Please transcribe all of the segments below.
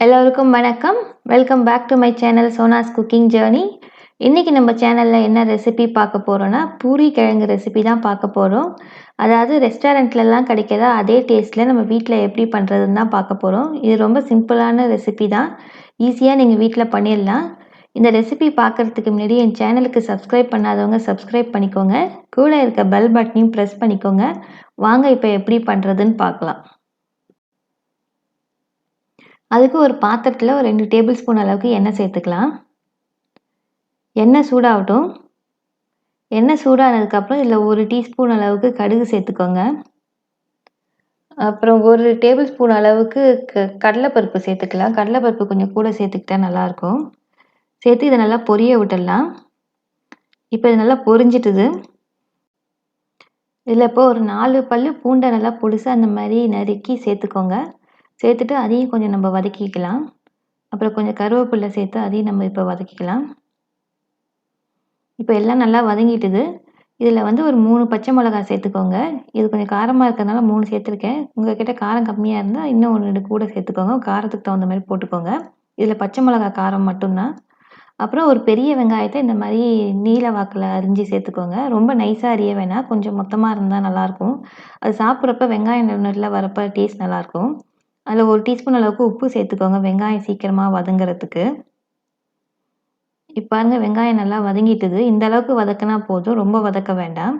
எல்லோருக்கும் வணக்கம். Welcome back to my channel Sona's cooking journey. இன்றைக்கி நம்ம சேனலில் என்ன ரெசிபி பார்க்க போகிறோன்னா பூரி கிழங்கு ரெசிபி தான் பார்க்க போகிறோம். அதாவது ரெஸ்டாரண்ட்லலாம் கிடைக்கிற அதே டேஸ்ட்டில் நம்ம வீட்டில் எப்படி பண்ணுறதுன்னு தான் பார்க்க போகிறோம். இது ரொம்ப சிம்பிளான ரெசிபி தான், ஈஸியாக நீங்கள் வீட்டில் பண்ணிடலாம். இந்த ரெசிபி பார்க்குறதுக்கு முன்னாடி என் சேனலுக்கு சப்ஸ்கிரைப் பண்ணாதவங்க சப்ஸ்கிரைப் பண்ணிக்கோங்க, கூட இருக்க பெல் பட்டனையும் ப்ரெஸ் பண்ணிக்கோங்க. வாங்க இப்போ எப்படி பண்ணுறதுன்னு பார்க்கலாம். அதுக்கு ஒரு பாத்திரத்தில் ஒரு 2 டேபிள் ஸ்பூன் அளவுக்கு எண்ணெய் சேர்த்துக்கலாம். எண்ணெய் சூடாகட்டும். எண்ணெய் சூடானதுக்கப்புறம் இதில் 1 டீஸ்பூன் அளவுக்கு கடுகு சேர்த்துக்கோங்க. அப்புறம் 1 டேபிள் ஸ்பூன் அளவுக்கு கடலைப்பருப்பு சேர்த்துக்கலாம். கடலைப்பருப்பு கொஞ்சம் கூட சேர்த்துக்கிட்டா நல்லாயிருக்கும். சேர்த்து இதை நல்லா பொரிய விட்டுடலாம். இப்போ இது நல்லா பொரிஞ்சிட்டுது. இதில் இப்போ ஒரு 4 பல்லு பூண்டை நல்லா பொடிசாக அந்த மாதிரி நறுக்கி சேர்த்துக்கோங்க. சேர்த்துட்டு அதையும் கொஞ்சம் நம்ம வதக்கிக்கலாம். அப்புறம் கொஞ்சம் கருவேப்பிலை சேர்த்து அதையும் நம்ம இப்போ வதக்கிக்கலாம். இப்போ எல்லாம் நல்லா வதங்கிட்டுது. இதில் வந்து ஒரு 3 பச்சை மிளகாய் சேர்த்துக்கோங்க. இது கொஞ்சம் காரமாக இருக்கிறதுனால 3 சேர்த்துருக்கேன். உங்கள்கிட்ட காரம் கம்மியாக இருந்தால் இன்னும் 1, 2 கூட சேர்த்துக்கோங்க. காரத்துக்கு தகுந்த மாதிரி போட்டுக்கோங்க. இதில் பச்சை மிளகாய் காரம் மட்டும்தான். அப்புறம் ஒரு பெரிய வெங்காயத்தை இந்த மாதிரி நீல வாக்கில் அரிஞ்சு சேர்த்துக்கோங்க. ரொம்ப நைஸாக அரிய வேணாம், கொஞ்சம் மொத்தமாக இருந்தால் நல்லாயிருக்கும். அது சாப்பிட்றப்ப வெங்காயம் நல்லா வரப்போ டேஸ்ட் நல்லாயிருக்கும். அதில் 1 டீஸ்பூன் அளவுக்கு உப்பு சேர்த்துக்கோங்க, வெங்காயம் சீக்கிரமாக வதங்கிறதுக்கு. இப்போ பாருங்க, வெங்காயம் நல்லா வதங்கிட்டுது. இந்த அளவுக்கு வதக்கினா போதும், ரொம்ப வதக்க வேண்டாம்.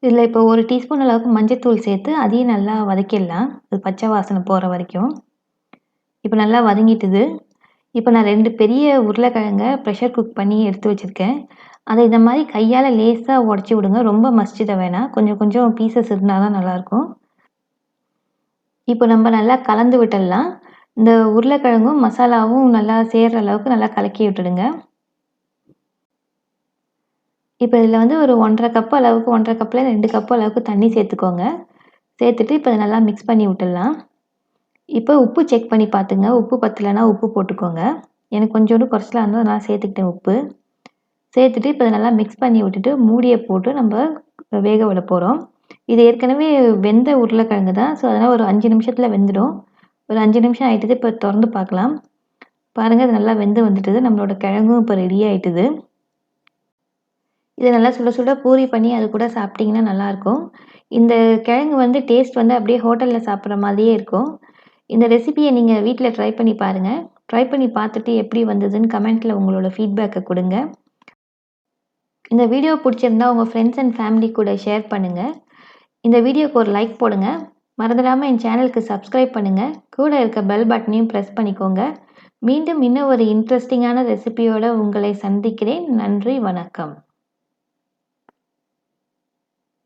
இதில் இப்போ 1 டீஸ்பூன் அளவுக்கு மஞ்சத்தூள் சேர்த்து அதையும் நல்லா வதக்கிடலாம், அது பச்சை வாசனை போகிற வரைக்கும். இப்போ நல்லா வதங்கிட்டுது. இப்போ நான் 2 பெரிய உருளைக்கிழங்க ப்ரெஷர் குக் பண்ணி எடுத்து வச்சுருக்கேன். அதை இந்த மாதிரி கையால் லேசாக உடச்சி விடுங்க, ரொம்ப மசிச்சிட வேணாம். கொஞ்சம் கொஞ்சம் பீசஸ் இருந்தால் தான் நல்லாயிருக்கும். இப்போ நம்ம நல்லா கலந்து விட்டுடலாம். இந்த உருளைக்கிழங்கும் மசாலாவும் நல்லா சேர்கிற அளவுக்கு நல்லா கலக்கி விட்டுடுங்க. இப்போ இதில் வந்து ஒரு 1.5 கப் அளவுக்கு, 1.5 கப்பில் 2 கப் அளவுக்கு தண்ணி சேர்த்துக்கோங்க. சேர்த்துட்டு இப்போ நல்லா மிக்ஸ் பண்ணி விட்டுடலாம். இப்போ உப்பு செக் பண்ணி பார்த்துங்க. உப்பு பத்தலைன்னா உப்பு போட்டுக்கோங்க. எனக்கு கொஞ்சோண்டு குறைச்சலா இருந்தால் நான் சேர்த்துக்கிட்டேன் உப்பு. சேர்த்துட்டு இப்போ நல்லா மிக்ஸ் பண்ணி விட்டுட்டு மூடியை போட்டு நம்ம வேக விட போகிறோம். இது ஏற்கனவே வெந்த உருளைக்கிழங்கு தான், ஸோ அதனால் ஒரு 5 நிமிஷத்தில் வெந்துடும். ஒரு 5 நிமிஷம் ஆகிட்டுது. இப்போ திறந்து பார்க்கலாம். பாருங்கள், இது நல்லா வெந்து வந்துட்டுது. நம்மளோட கிழங்கும் இப்போ ரெடி ஆகிட்டுது. இதை நல்லா சுட சுட பூரி பண்ணி அது கூட சாப்பிட்டிங்கன்னா நல்லாயிருக்கும். இந்த கிழங்கு வந்து டேஸ்ட் வந்து அப்படியே ஹோட்டலில் சாப்பிட்ற மாதிரியே இருக்கும். இந்த ரெசிபியை நீங்கள் வீட்டில் ட்ரை பண்ணி பாருங்கள். ட்ரை பண்ணி பார்த்துட்டு எப்படி வந்ததுன்னு கமெண்ட்டில் உங்களோட ஃபீட்பேக்கை கொடுங்க. இந்த வீடியோ பிடிச்சிருந்தா உங்கள் ஃப்ரெண்ட்ஸ் அண்ட் ஃபேமிலி கூட ஷேர் பண்ணுங்கள். இந்த வீடியோக்கு ஒரு லைக் போடுங்க. மறந்துடாமல் என் சேனலுக்கு சப்ஸ்கிரைப் பண்ணுங்கள். கூட இருக்க பெல் பட்டனையும் ப்ரெஸ் பண்ணிக்கோங்க. மீண்டும் இன்னும் ஒரு இன்ட்ரெஸ்டிங்கான ரெசிபியோடு உங்களை சந்திக்கிறேன். நன்றி, வணக்கம்.